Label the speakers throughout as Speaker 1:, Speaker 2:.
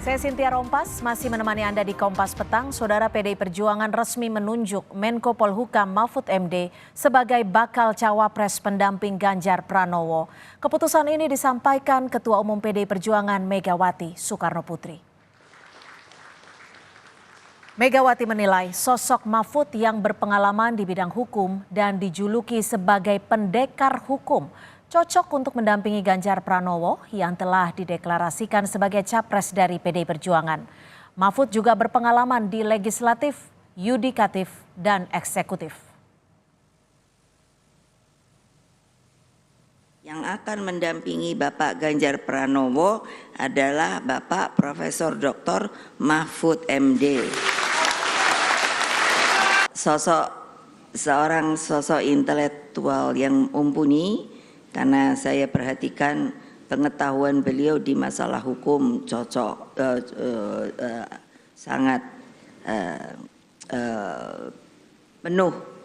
Speaker 1: Saya Cynthia Rompas, masih menemani Anda di Kompas Petang. Saudara, PDI Perjuangan resmi menunjuk Menko Polhukam Mahfud MD sebagai bakal cawapres pendamping Ganjar Pranowo. Keputusan ini disampaikan Ketua Umum PDI Perjuangan Megawati Soekarnoputri. Megawati menilai sosok Mahfud yang berpengalaman di bidang hukum dan dijuluki sebagai pendekar hukum cocok untuk mendampingi Ganjar Pranowo yang telah dideklarasikan sebagai capres dari PDI Perjuangan. Mahfud juga berpengalaman di legislatif, yudikatif, dan eksekutif.
Speaker 2: Yang akan mendampingi Bapak Ganjar Pranowo adalah Bapak Profesor Dr. Mahfud MD. Seorang sosok intelektual yang mumpuni, karena saya perhatikan pengetahuan beliau di masalah hukum sangat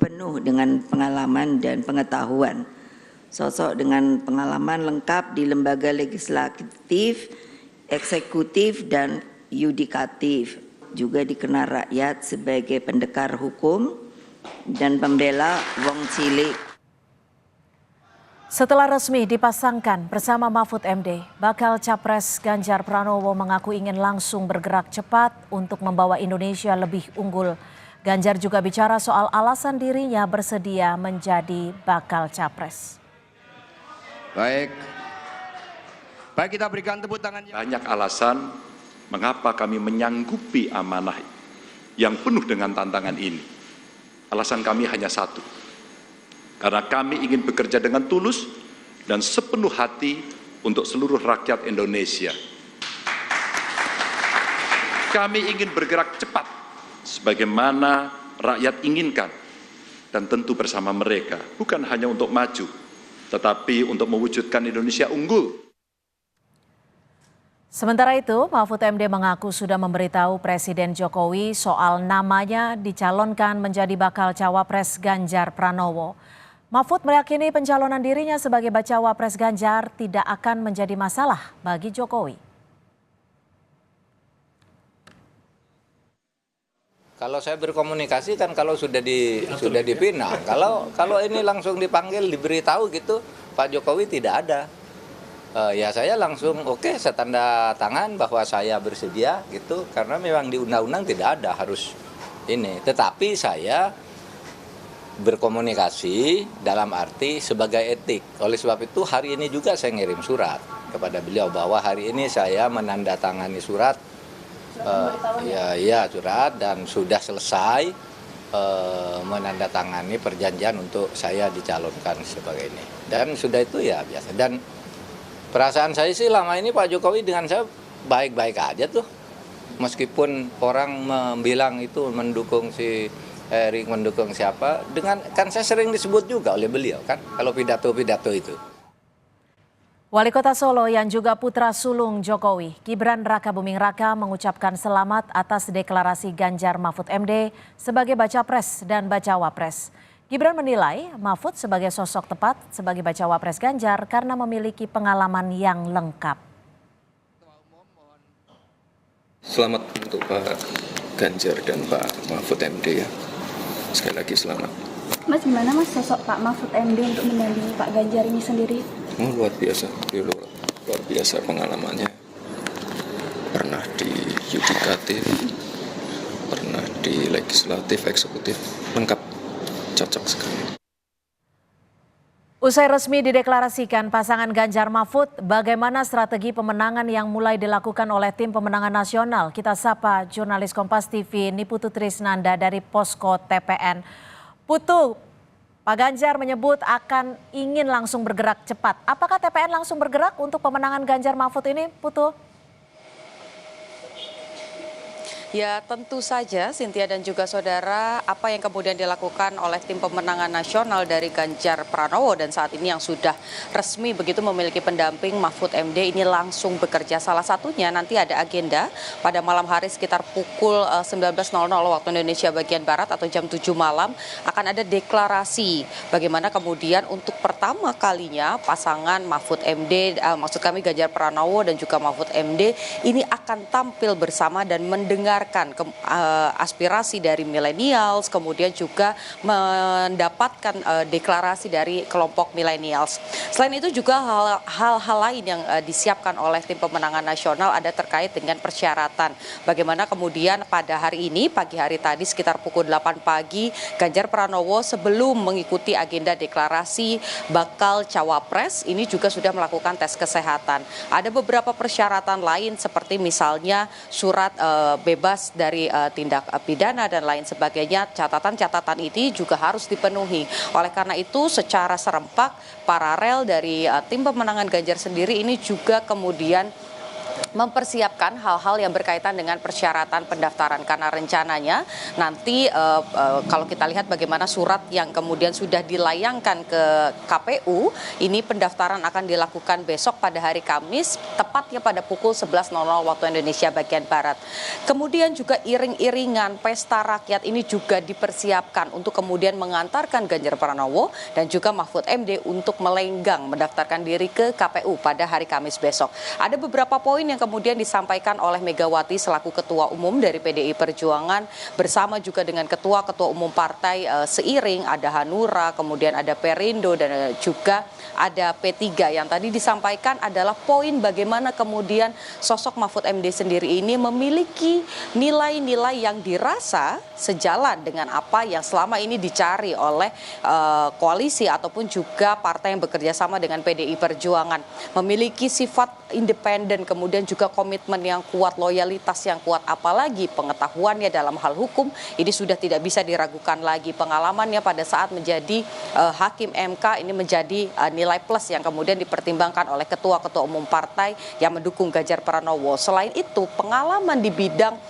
Speaker 2: penuh dengan pengalaman dan pengetahuan. Sosok dengan pengalaman lengkap di lembaga legislatif, eksekutif, dan yudikatif. Juga dikenal rakyat sebagai pendekar hukum dan pembela wong cilik.
Speaker 1: Setelah resmi dipasangkan bersama Mahfud MD, bakal capres Ganjar Pranowo mengaku ingin langsung bergerak cepat untuk membawa Indonesia lebih unggul. Ganjar juga bicara soal alasan dirinya bersedia menjadi bakal capres.
Speaker 3: Baik kita berikan tepuk tangan.
Speaker 4: Banyak alasan mengapa kami menyanggupi amanah yang penuh dengan tantangan ini. Alasan kami hanya satu. Karena kami ingin bekerja dengan tulus dan sepenuh hati untuk seluruh rakyat Indonesia. Kami ingin bergerak cepat sebagaimana rakyat inginkan dan tentu bersama mereka, bukan hanya untuk maju, tetapi untuk mewujudkan Indonesia unggul.
Speaker 1: Sementara itu, Mahfud MD mengaku sudah memberitahu Presiden Jokowi soal namanya dicalonkan menjadi bakal cawapres Ganjar Pranowo. Mahfud meyakini pencalonan dirinya sebagai bacawa pres Ganjar tidak akan menjadi masalah bagi Jokowi.
Speaker 5: Kalau saya berkomunikasi kan kalau sudah dipinang, kalau ini langsung dipanggil diberitahu gitu, Pak Jokowi tidak ada. Ya saya langsung oke, saya tanda tangan bahwa saya bersedia gitu, karena memang di undang-undang tidak ada harus ini. Tetapi saya berkomunikasi dalam arti sebagai etik. Oleh sebab itu hari ini juga saya ngirim surat kepada beliau bahwa hari ini saya menandatangani surat, surat dan sudah selesai menandatangani perjanjian untuk saya dicalonkan sebagai ini. Dan sudah itu ya biasa. Dan perasaan saya sih lama ini Pak Jokowi dengan saya baik-baik aja tuh. Meskipun orang bilang itu mendukung si Erik, mendukung siapa, dengan kan saya sering disebut juga oleh beliau kan kalau pidato-pidato itu.
Speaker 1: Wali Kota Solo yang juga putra sulung Jokowi, Gibran Rakabuming Raka mengucapkan selamat atas deklarasi Ganjar Mahfud MD sebagai baca pres dan bacawa pres. Gibran menilai Mahfud sebagai sosok tepat sebagai bacawa pres Ganjar karena memiliki pengalaman yang lengkap.
Speaker 6: Selamat untuk Pak Ganjar dan Pak Mahfud MD ya. Sekali lagi selamat.
Speaker 7: Mas, gimana Mas sosok Pak Mahfud MD untuk mendampingi Pak Ganjar ini sendiri?
Speaker 6: Oh, luar biasa pengalamannya. Pernah di yudikatif, pernah di legislatif, eksekutif, lengkap, cocok sekali.
Speaker 1: Usai resmi dideklarasikan pasangan Ganjar Mahfud, bagaimana strategi pemenangan yang mulai dilakukan oleh tim pemenangan nasional? Kita sapa jurnalis Kompas TV Niputu Trisnanda dari Posko TPN. Putu, Pak Ganjar menyebut akan ingin langsung bergerak cepat. Apakah TPN langsung bergerak untuk pemenangan Ganjar Mahfud ini, Putu?
Speaker 8: Ya tentu saja Cynthia dan juga saudara, apa yang kemudian dilakukan oleh tim pemenangan nasional dari Ganjar Pranowo dan saat ini yang sudah resmi begitu memiliki pendamping Mahfud MD ini langsung bekerja. Salah satunya nanti ada agenda pada malam hari sekitar pukul 19.00 waktu Indonesia bagian Barat atau jam 7 malam akan ada deklarasi bagaimana kemudian untuk pertama kalinya pasangan Mahfud MD, maksud kami Ganjar Pranowo dan juga Mahfud MD ini akan tampil bersama dan mendengarkan aspirasi dari millennials, kemudian juga mendapatkan deklarasi dari kelompok millennials. Selain itu juga hal-hal lain yang disiapkan oleh tim pemenangan nasional ada terkait dengan persyaratan. Bagaimana kemudian pada hari ini, pagi hari tadi sekitar pukul 8 pagi, Ganjar Pranowo sebelum mengikuti agenda deklarasi bakal cawapres, ini juga sudah melakukan tes kesehatan. Ada beberapa persyaratan lain seperti misalnya surat bebas dari tindak pidana dan lain sebagainya. Catatan-catatan ini juga harus dipenuhi. Oleh karena itu secara serempak paralel dari tim pemenangan Ganjar sendiri ini juga kemudian mempersiapkan hal-hal yang berkaitan dengan persyaratan pendaftaran karena rencananya nanti kalau kita lihat bagaimana surat yang kemudian sudah dilayangkan ke KPU ini pendaftaran akan dilakukan besok pada hari Kamis tepatnya pada pukul 11.00 waktu Indonesia bagian Barat. Kemudian juga iring-iringan pesta rakyat ini juga dipersiapkan untuk kemudian mengantarkan Ganjar Pranowo dan juga Mahfud MD untuk melenggang mendaftarkan diri ke KPU pada hari Kamis besok. Ada beberapa poin yang kemudian disampaikan oleh Megawati selaku Ketua Umum dari PDI Perjuangan bersama juga dengan Ketua-Ketua Umum Partai seiring ada Hanura, kemudian ada Perindo dan juga ada P3 yang tadi disampaikan adalah poin bagaimana kemudian sosok Mahfud MD sendiri ini memiliki nilai-nilai yang dirasa sejalan dengan apa yang selama ini dicari oleh koalisi ataupun juga partai yang bekerja sama dengan PDI Perjuangan. Memiliki sifat independen, kemudian juga komitmen yang kuat, loyalitas yang kuat, apalagi pengetahuannya dalam hal hukum ini sudah tidak bisa diragukan lagi. Pengalamannya pada saat menjadi hakim MK ini menjadi nilai plus yang kemudian dipertimbangkan oleh ketua-ketua umum partai yang mendukung Ganjar Pranowo. Selain itu pengalaman di bidang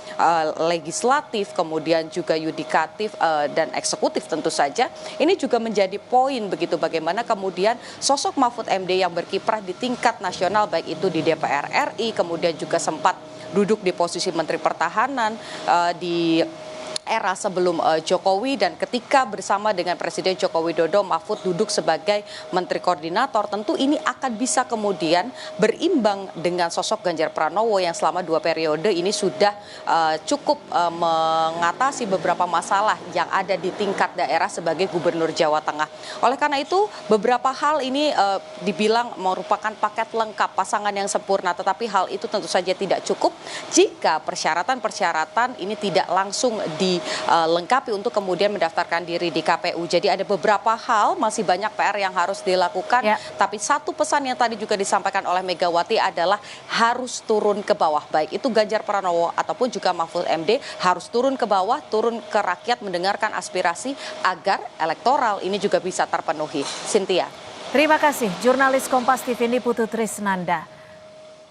Speaker 8: legislatif, kemudian juga yudikatif dan eksekutif tentu saja ini juga menjadi poin begitu bagaimana kemudian sosok Mahfud MD yang berkiprah di tingkat nasional baik itu di DPR RI, kemudian juga sempat duduk di posisi Menteri Pertahanan di era sebelum Jokowi dan ketika bersama dengan Presiden Joko Widodo Mahfud duduk sebagai Menteri Koordinator, tentu ini akan bisa kemudian berimbang dengan sosok Ganjar Pranowo yang selama 2 periode ini sudah cukup mengatasi beberapa masalah yang ada di tingkat daerah sebagai Gubernur Jawa Tengah. Oleh karena itu beberapa hal ini dibilang merupakan paket lengkap pasangan yang sempurna, tetapi hal itu tentu saja tidak cukup jika persyaratan-persyaratan ini tidak langsung dilengkapi untuk kemudian mendaftarkan diri di KPU. Jadi ada beberapa hal, masih banyak PR yang harus dilakukan. Ya. Tapi satu pesan yang tadi juga disampaikan oleh Megawati adalah harus turun ke bawah. Baik itu Ganjar Pranowo ataupun juga Mahfud MD harus turun ke bawah, turun ke rakyat mendengarkan aspirasi agar elektoral ini juga bisa terpenuhi. Cynthia.
Speaker 1: Terima kasih, jurnalis Kompas TV Niputu Trisnanda.